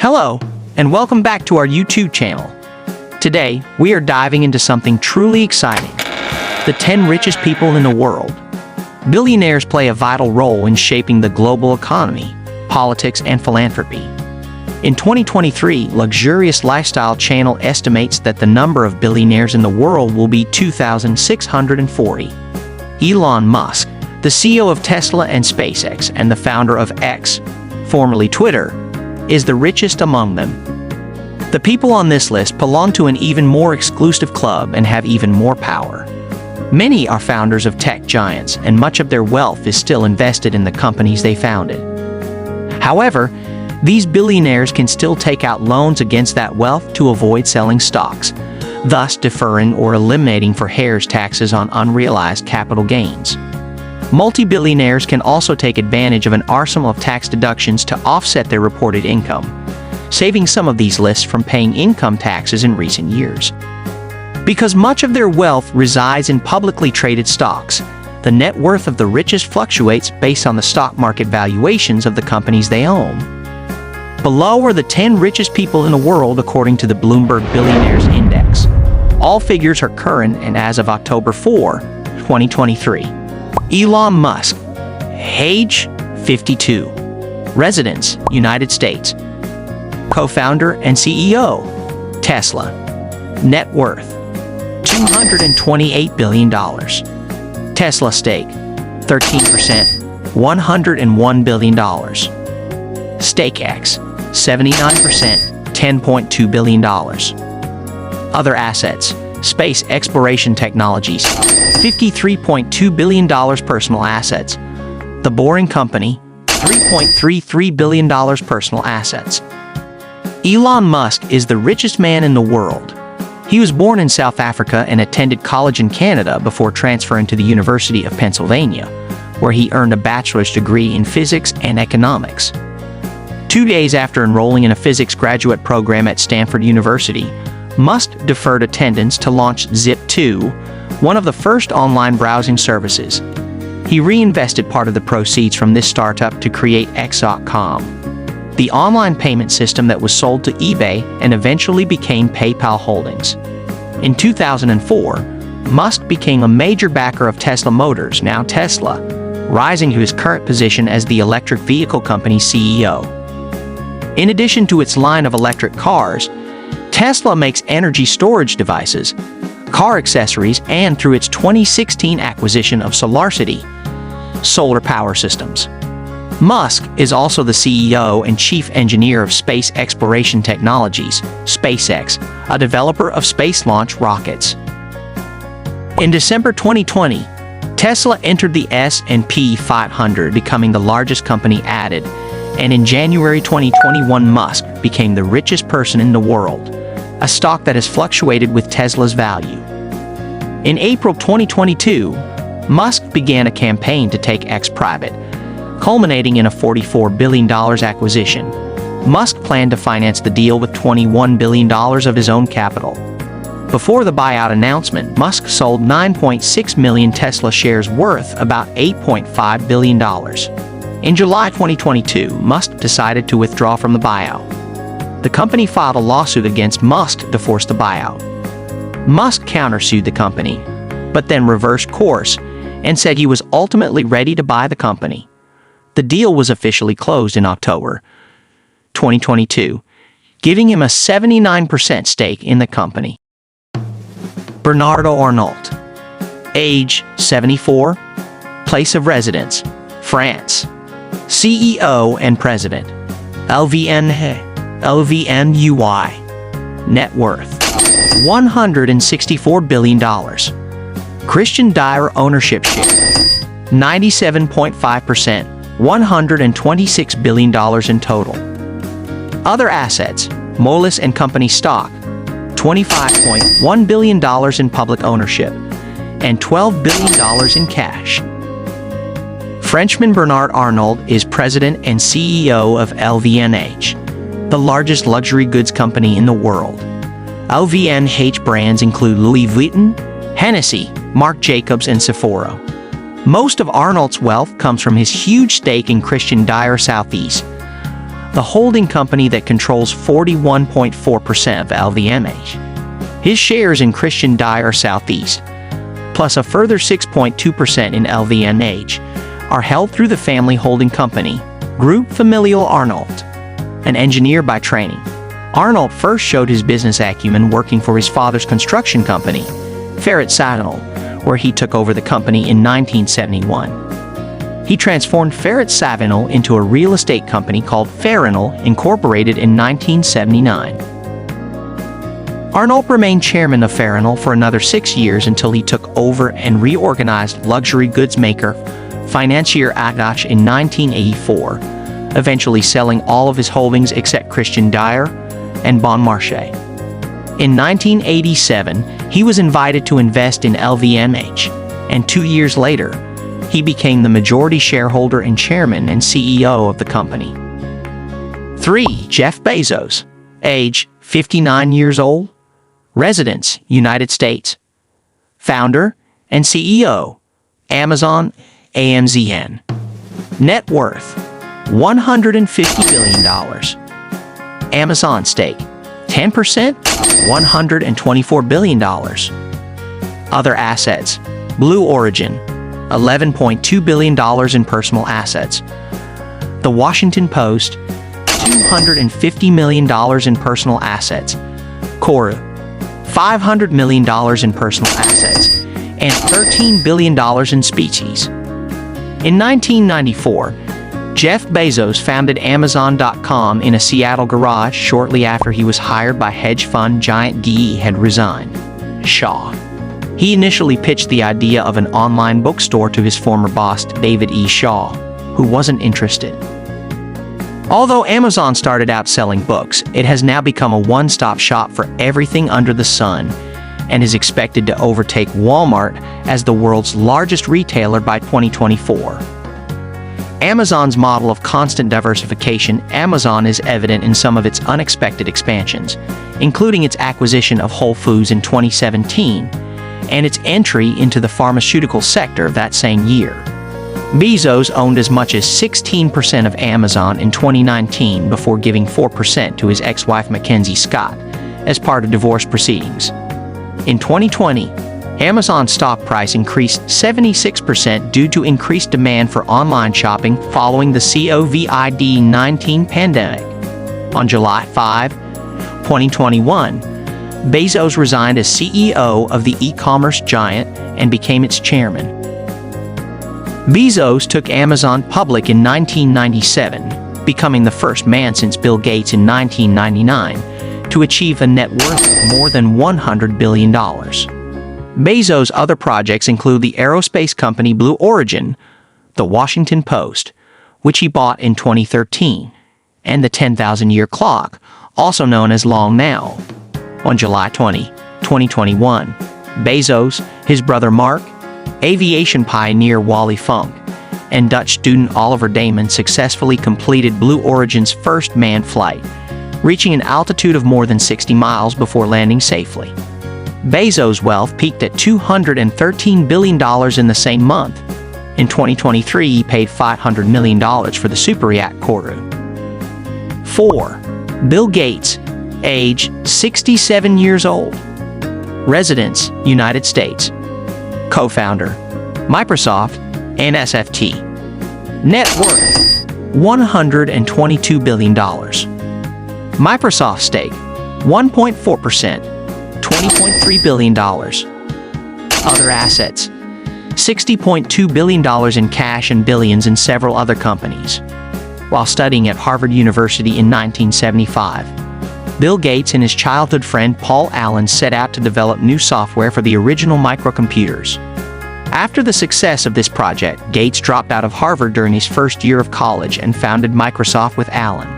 Hello, and welcome back to our YouTube channel. Today, we are diving into something truly exciting: the 10 richest people in the world. Billionaires play a vital role in shaping the global economy, politics, and philanthropy. In 2023, Luxurious Lifestyle Channel estimates that the number of billionaires in the world will be 2,640. Elon Musk, the CEO of Tesla and SpaceX and the founder of X, formerly Twitter, is the richest among them. The people on this list belong to an even more exclusive club and have even more power. Many are founders of tech giants, and much of their wealth is still invested in the companies they founded. However, these billionaires can still take out loans against that wealth to avoid selling stocks, thus deferring or eliminating for heirs taxes on unrealized capital gains. Multi-billionaires can also take advantage of an arsenal of tax deductions to offset their reported income, saving some of these lists from paying income taxes in recent years. Because much of their wealth resides in publicly traded stocks, the net worth of the richest fluctuates based on the stock market valuations of the companies they own. Below are the 10 richest people in the world according to the Bloomberg Billionaires Index. All figures are current and as of October 4, 2023. Elon Musk, age 52, residence United States, co-founder and CEO, Tesla, net worth $228 billion, Tesla stake 13%, $101 billion, StakeX 79%, $10.2 billion, other assets, space exploration technologies, $53.2 billion personal assets. The Boring Company, $3.33 billion personal assets. Elon Musk is the richest man in the world. He was born in South Africa and attended college in Canada before transferring to the University of Pennsylvania, where he earned a bachelor's degree in physics and economics. 2 days after enrolling in a physics graduate program at Stanford University, Musk deferred attendance to launch Zip2, one of the first online browsing services. He reinvested part of the proceeds from this startup to create X.com, the online payment system that was sold to eBay and eventually became PayPal Holdings. In 2004, Musk became a major backer of Tesla Motors, now Tesla, rising to his current position as the electric vehicle company's CEO. In addition to its line of electric cars, Tesla makes energy storage devices, car accessories, and through its 2016 acquisition of SolarCity, solar power systems. Musk is also the CEO and chief engineer of Space Exploration Technologies, SpaceX, a developer of space launch rockets. In December 2020, Tesla entered the S&P 500, becoming the largest company added, and in January 2021, Musk became the richest person in the world, a stock that has fluctuated with Tesla's value. In April 2022, Musk began a campaign to take X private, culminating in a $44 billion acquisition. Musk planned to finance the deal with $21 billion of his own capital. Before the buyout announcement, Musk sold 9.6 million Tesla shares worth about $8.5 billion. In July 2022, Musk decided to withdraw from the buyout. The company filed a lawsuit against Musk to force the buyout. Musk countersued the company, but then reversed course and said he was ultimately ready to buy the company. The deal was officially closed in October 2022, giving him a 79% stake in the company. Bernardo Arnault, age 74, place of residence, France, CEO and President, LVMUI, net worth $164 billion, Christian Dior ownership share 97.5%, $126 billion in total. Other assets, Moelis & Company stock, $25.1 billion in public ownership, and $12 billion in cash. Frenchman Bernard Arnault is president and CEO of LVMH, the largest luxury goods company in the world. LVMH brands include Louis Vuitton, Hennessy, Marc Jacobs, and Sephora. Most of Arnault's wealth comes from his huge stake in Christian Dior Southeast, the holding company that controls 41.4% of LVMH. His shares in Christian Dior Southeast, plus a further 6.2% in LVMH, are held through the family holding company, Group Familial Arnault. An engineer by training, Arnault first showed his business acumen working for his father's construction company, Ferret Savinel, where he took over the company in 1971. He transformed Ferret Savinel into a real estate company called Farinel, Incorporated in 1979. Arnault remained chairman of Farinel for another 6 years until he took over and reorganized luxury goods maker Financier Agache in 1984, eventually selling all of his holdings except Christian Dior and Bon Marché. In 1987, he was invited to invest in LVMH, and 2 years later, he became the majority shareholder and chairman and CEO of the company. 3. Jeff Bezos. Age, 59 years old. Residence, United States. Founder and CEO, Amazon AMZN. Net worth, $150 billion. Amazon stake, 10%, $124 billion. Other assets, Blue Origin, $11.2 billion in personal assets. The Washington Post, $250 million in personal assets. Koru, $500 million in personal assets, and $13 billion in species. In 1994, Jeff Bezos founded Amazon.com in a Seattle garage shortly after he was hired by hedge fund giant GE had resigned. Shaw. He initially pitched the idea of an online bookstore to his former boss, David E. Shaw, who wasn't interested. Although Amazon started out selling books, it has now become a one-stop shop for everything under the sun and is expected to overtake Walmart as the world's largest retailer by 2024. Amazon's model of constant diversification, Amazon is evident in some of its unexpected expansions, including its acquisition of Whole Foods in 2017 and its entry into the pharmaceutical sector that same year. Bezos owned as much as 16% of Amazon in 2019 before giving 4% to his ex-wife Mackenzie Scott as part of divorce proceedings. In 2020, Amazon's stock price increased 76% due to increased demand for online shopping following the COVID-19 pandemic. On July 5, 2021, Bezos resigned as CEO of the e-commerce giant and became its chairman. Bezos took Amazon public in 1997, becoming the first man since Bill Gates in 1999 to achieve a net worth of more than $100 billion. Bezos' other projects include the aerospace company Blue Origin, the Washington Post, which he bought in 2013, and the 10,000-year clock, also known as Long Now. On July 20, 2021, Bezos, his brother Mark, aviation pioneer Wally Funk, and Dutch student Oliver Damon successfully completed Blue Origin's first manned flight, reaching an altitude of more than 60 miles before landing safely. Bezos' wealth peaked at $213 billion in the same month. In 2023, he paid $500 million for the superyacht Koru. 4. Bill Gates. Age, 67 years old. Residence, United States. Co-founder, Microsoft and SFT. Net worth, $122 billion. Microsoft stake, 1.4%. $20.3 billion. Other assets, $60.2 billion in cash and billions in several other companies. While studying at Harvard University in 1975, Bill Gates and his childhood friend Paul Allen set out to develop new software for the original microcomputers. After the success of this project, Gates dropped out of Harvard during his first year of college and founded Microsoft with Allen.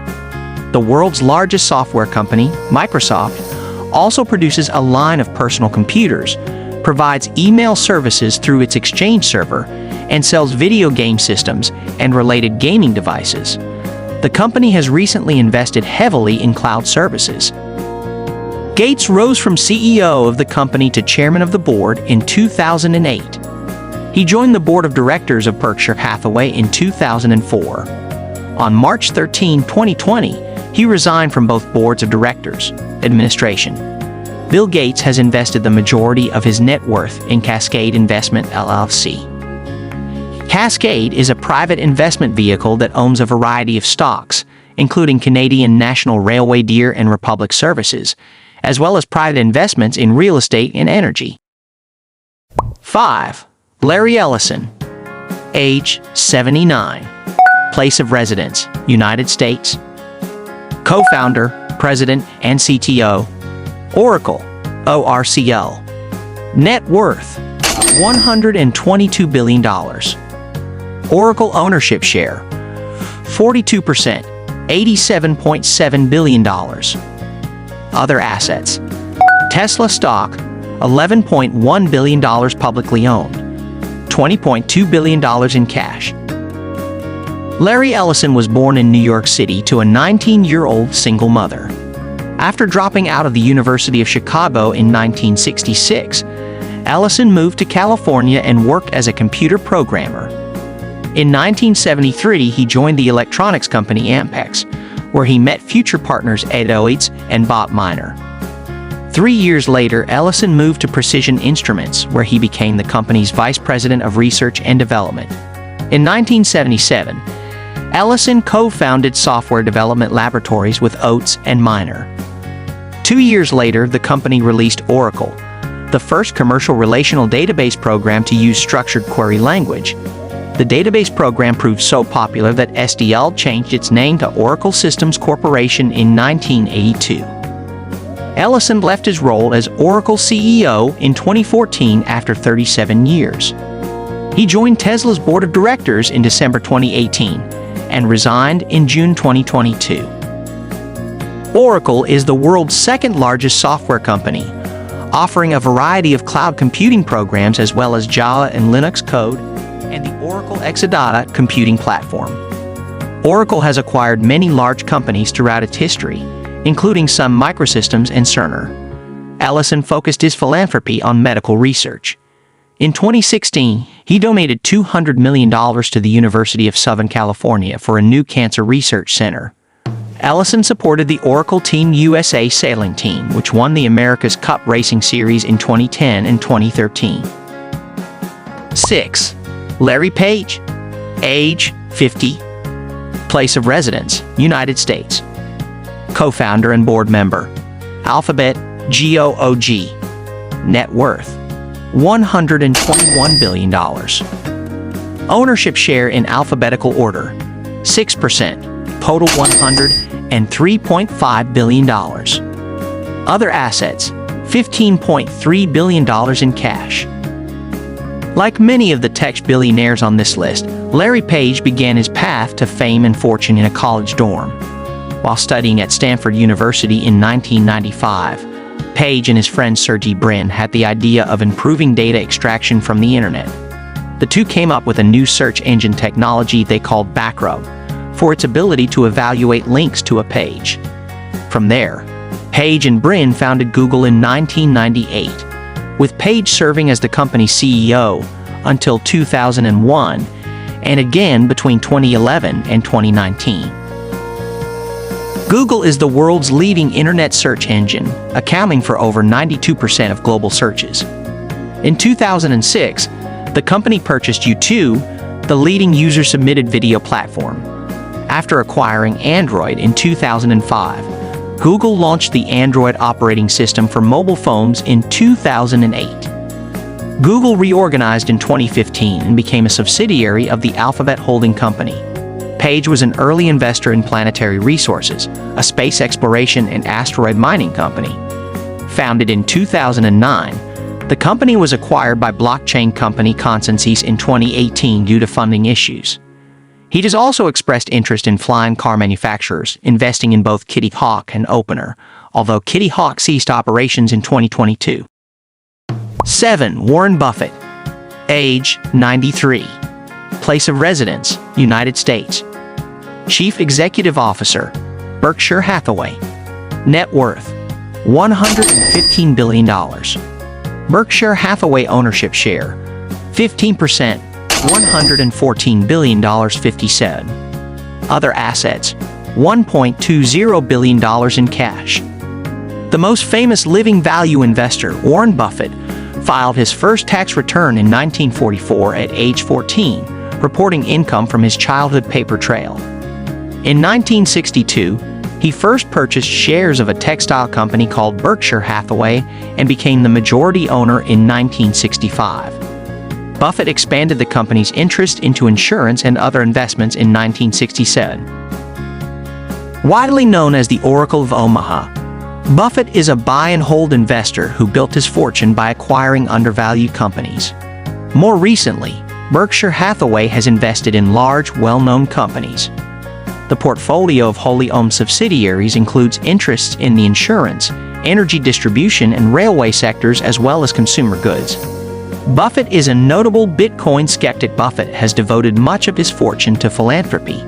The world's largest software company, Microsoft, also produces a line of personal computers, provides email services through its Exchange server, and sells video game systems and related gaming devices. The company has recently invested heavily in cloud services. Gates rose from CEO of the company to chairman of the board in 2008. He joined the board of directors of Berkshire Hathaway in 2004. On March 13, 2020, he resigned from both boards of directors, administration. Bill Gates has invested the majority of his net worth in Cascade Investment LLC. Cascade is a private investment vehicle that owns a variety of stocks, including Canadian National Railway Deere and Republic Services, as well as private investments in real estate and energy. 5. Larry Ellison. Age 79. Place of residence, United States. Co-founder, president, and CTO, Oracle, ORCL. Net worth, $122 billion. Oracle ownership share, 42%, $87.7 billion. Other assets, Tesla stock, $11.1 billion publicly owned, $20.2 billion in cash. Larry Ellison was born in New York City to a 19-year-old single mother. After dropping out of the University of Chicago in 1966, Ellison moved to California and worked as a computer programmer. In 1973, he joined the electronics company Ampex, where he met future partners Ed Oates and Bob Miner. 3 years later, Ellison moved to Precision Instruments, where he became the company's vice president of research and development. In 1977, Ellison co-founded software development laboratories with Oates and Miner. 2 years later, the company released Oracle, the first commercial relational database program to use structured query language. The database program proved so popular that SDL changed its name to Oracle Systems Corporation in 1982. Ellison left his role as Oracle CEO in 2014 after 37 years. He joined Tesla's board of directors in December 2018 and resigned in June 2022. Oracle is the world's second-largest software company, offering a variety of cloud computing programs as well as Java and Linux code and the Oracle Exadata computing platform. Oracle has acquired many large companies throughout its history, including Sun Microsystems and Cerner. Ellison focused his philanthropy on medical research. In 2016, he donated $200 million to the University of Southern California for a new cancer research center. Ellison supported the Oracle Team USA sailing team, which won the America's Cup Racing Series in 2010 and 2013. 6. Larry Page. Age 50. Place of residence, United States. Co-founder and board member, Alphabet, GOOG. Net worth, $121 billion. Ownership share in alphabetical order, 6%, total $103.5 billion. Other assets, $15.3 billion in cash. Like many of the tech billionaires on this list, Larry Page began his path to fame and fortune in a college dorm. While studying at Stanford University in 1995, Page and his friend Sergey Brin had the idea of improving data extraction from the internet. The two came up with a new search engine technology they called Backrub for its ability to evaluate links to a page. From there, Page and Brin founded Google in 1998, with Page serving as the company's CEO until 2001, and again between 2011 and 2019. Google is the world's leading internet search engine, accounting for over 92% of global searches. In 2006, the company purchased YouTube, the leading user-submitted video platform. After acquiring Android in 2005, Google launched the Android operating system for mobile phones in 2008. Google reorganized in 2015 and became a subsidiary of the Alphabet holding company. Page was an early investor in Planetary Resources, a space exploration and asteroid mining company. Founded in 2009, the company was acquired by blockchain company Consensys in 2018 due to funding issues. He has also expressed interest in flying car manufacturers, investing in both Kitty Hawk and Opener, although Kitty Hawk ceased operations in 2022. 7. Warren Buffett. Age 93. Place of residence, United States. Chief Executive Officer, Berkshire Hathaway. Net worth, $115 billion. Berkshire Hathaway ownership share, 15%, $114 billion 57. Other assets, $1.20 billion in cash. The most famous living value investor, Warren Buffett, filed his first tax return in 1944 at age 14, reporting income from his childhood paper trail. In 1962, he first purchased shares of a textile company called Berkshire Hathaway and became the majority owner in 1965. Buffett expanded the company's interest into insurance and other investments in 1967. Widely known as the Oracle of Omaha, Buffett is a buy-and-hold investor who built his fortune by acquiring undervalued companies. More recently, Berkshire Hathaway has invested in large, well-known companies. The portfolio of wholly owned subsidiaries includes interests in the insurance, energy distribution, and railway sectors, as well as consumer goods. Buffett is a notable Bitcoin skeptic. Buffett has devoted much of his fortune to philanthropy.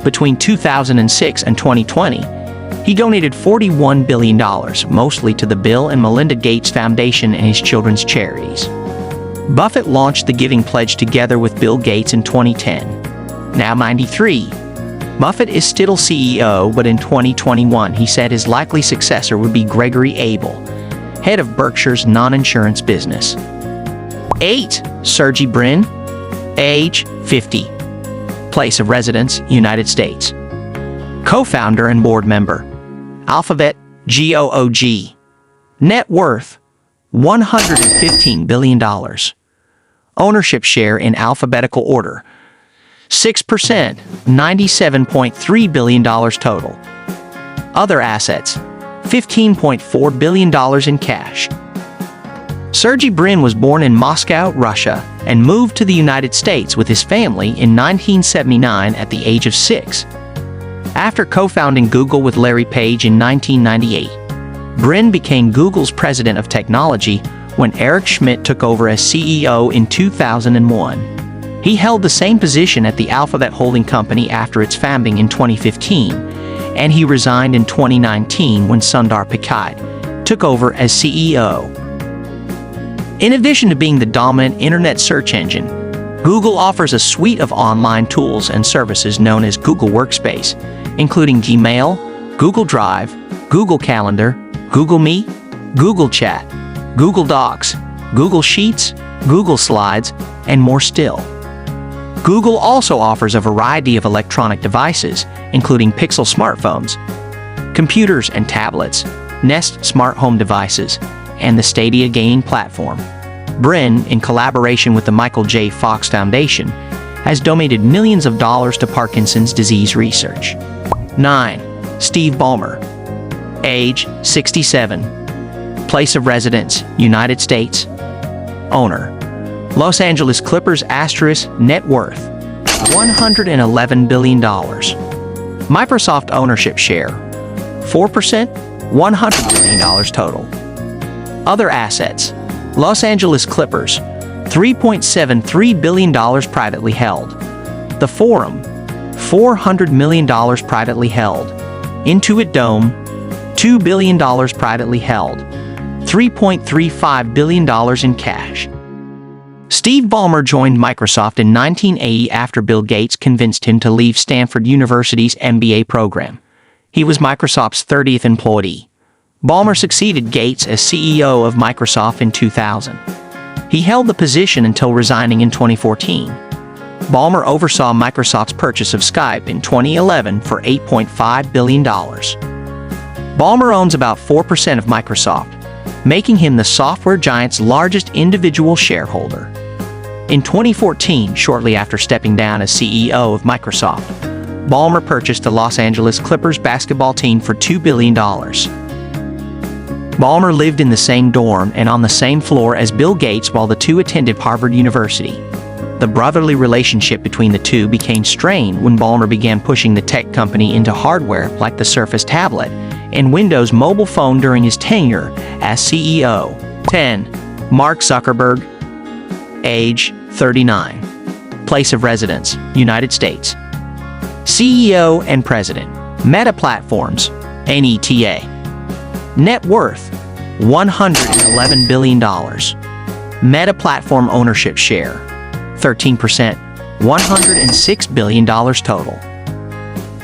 Between 2006 and 2020, he donated $41 billion, mostly to the Bill and Melinda Gates Foundation and his children's charities. Buffett launched the Giving Pledge together with Bill Gates in 2010. Now 93, Buffett is still CEO, but in 2021 he said his likely successor would be Gregory Abel, head of Berkshire's non-insurance business. 8. Sergey Brin, age 50. Place of residence, United States. Co-founder and board member. Alphabet, GOOG. Net worth, $115 billion. Ownership share in alphabetical order, 6%, $97.3 billion total. Other assets, $15.4 billion in cash. Sergey Brin was born in Moscow, Russia, and moved to the United States with his family in 1979 at the age of 6. After co-founding Google with Larry Page in 1998, Brin became Google's president of technology when Eric Schmidt took over as CEO in 2001. He held the same position at the Alphabet holding company after its founding in 2015, and he resigned in 2019 when Sundar Pichai took over as CEO. In addition to being the dominant internet search engine, Google offers a suite of online tools and services known as Google Workspace, including Gmail, Google Drive, Google Calendar, Google Meet, Google Chat, Google Docs, Google Sheets, Google Slides, and more still. Google also offers a variety of electronic devices, including Pixel smartphones, computers and tablets, Nest smart home devices, and the Stadia gaming platform. Brin, in collaboration with the Michael J. Fox Foundation, has donated millions of dollars to Parkinson's disease research. 9. Steve Ballmer, age 67. Place of residence, United States. Owner, Los Angeles Clippers. Net worth, $111 billion. Microsoft ownership share, 4%, $100 billion total. Other assets, Los Angeles Clippers, $3.73 billion privately held. The Forum, $400 million privately held. Intuit Dome, $2 billion privately held. $3.35 billion in cash. Steve Ballmer joined Microsoft in 1980 after Bill Gates convinced him to leave Stanford University's MBA program. He was Microsoft's 30th employee. Ballmer succeeded Gates as CEO of Microsoft in 2000. He held the position until resigning in 2014. Ballmer oversaw Microsoft's purchase of Skype in 2011 for $8.5 billion. Ballmer owns about 4% of Microsoft, making him the software giant's largest individual shareholder. In 2014, shortly after stepping down as CEO of Microsoft, Ballmer purchased the Los Angeles Clippers basketball team for $2 billion. Ballmer lived in the same dorm and on the same floor as Bill Gates while the two attended Harvard University. The brotherly relationship between the two became strained when Ballmer began pushing the tech company into hardware like the Surface tablet and Windows mobile phone during his tenure as CEO. 10. Mark Zuckerberg, age 39. Place of residence, United States. CEO and President, Meta Platforms, NETA. Net worth, $111 billion. Meta Platform ownership share, 13%, $106 billion total.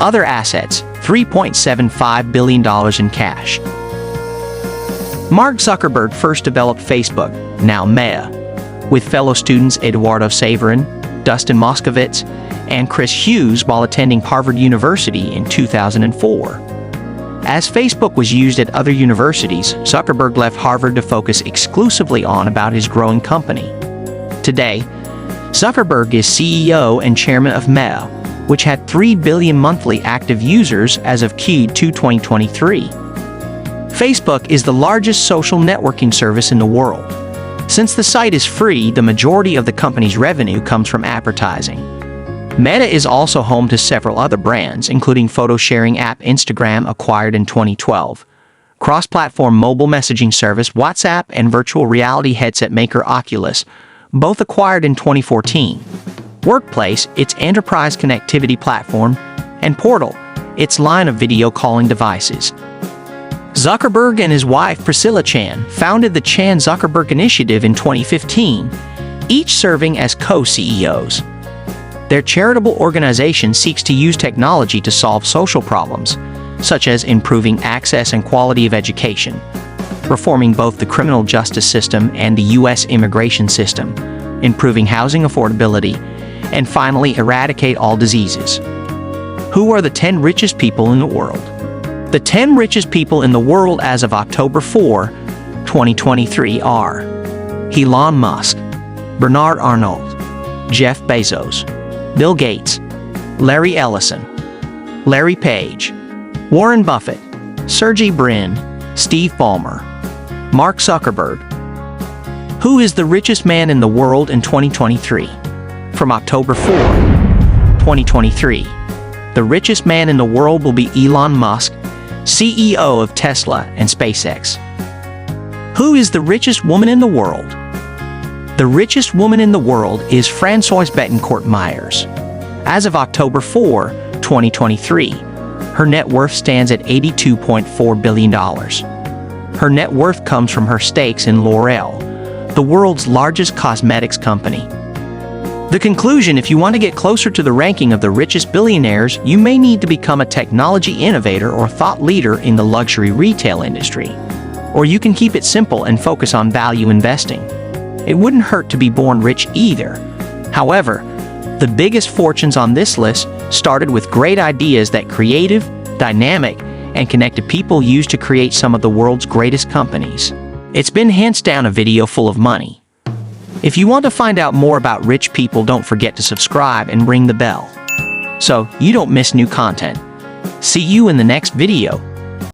Other assets, $3.75 billion in cash. Mark Zuckerberg first developed Facebook, now Meta, with fellow students Eduardo Saverin, Dustin Moskovitz, and Chris Hughes while attending Harvard University in 2004. As Facebook was used at other universities, Zuckerberg left Harvard to focus exclusively on about his growing company. Today, Zuckerberg is CEO and chairman of Meta, which had 3 billion monthly active users as of Q2 2023. Facebook is the largest social networking service in the world. Since the site is free, the majority of the company's revenue comes from advertising. Meta is also home to several other brands, including photo-sharing app Instagram, acquired in 2012, cross-platform mobile messaging service WhatsApp, and virtual reality headset maker Oculus, both acquired in 2014. Workplace, its enterprise connectivity platform, and Portal, its line of video calling devices. Zuckerberg and his wife Priscilla Chan founded the Chan Zuckerberg Initiative in 2015, each serving as co-CEOs. Their charitable organization seeks to use technology to solve social problems, such as improving access and quality of education, reforming both the criminal justice system and the U.S. immigration system, improving housing affordability, and finally eradicate all diseases. Who are the 10 richest people in the world? The 10 richest people in the world as of October 4, 2023 are Elon Musk, Bernard Arnault, Jeff Bezos, Bill Gates, Larry Ellison, Larry Page, Warren Buffett, Sergey Brin, Steve Ballmer, Mark Zuckerberg. Who is the richest man in the world in 2023? From October 4, 2023, the richest man in the world will be Elon Musk, CEO of Tesla and SpaceX. Who is the richest woman in the world? The richest woman in the world is Francoise Bettencourt Myers. As of October 4, 2023, her net worth stands at $82.4 billion. Her net worth comes from her stakes in L'Oreal, the world's largest cosmetics company. The conclusion: if you want to get closer to the ranking of the richest billionaires, you may need to become a technology innovator or thought leader in the luxury retail industry. Or you can keep it simple and focus on value investing. It wouldn't hurt to be born rich either. However, the biggest fortunes on this list started with great ideas that creative, dynamic, and connected people use to create some of the world's greatest companies. It's been hands down a video full of money. If you want to find out more about rich people, don't forget to subscribe and ring the bell so you don't miss new content. See you in the next video.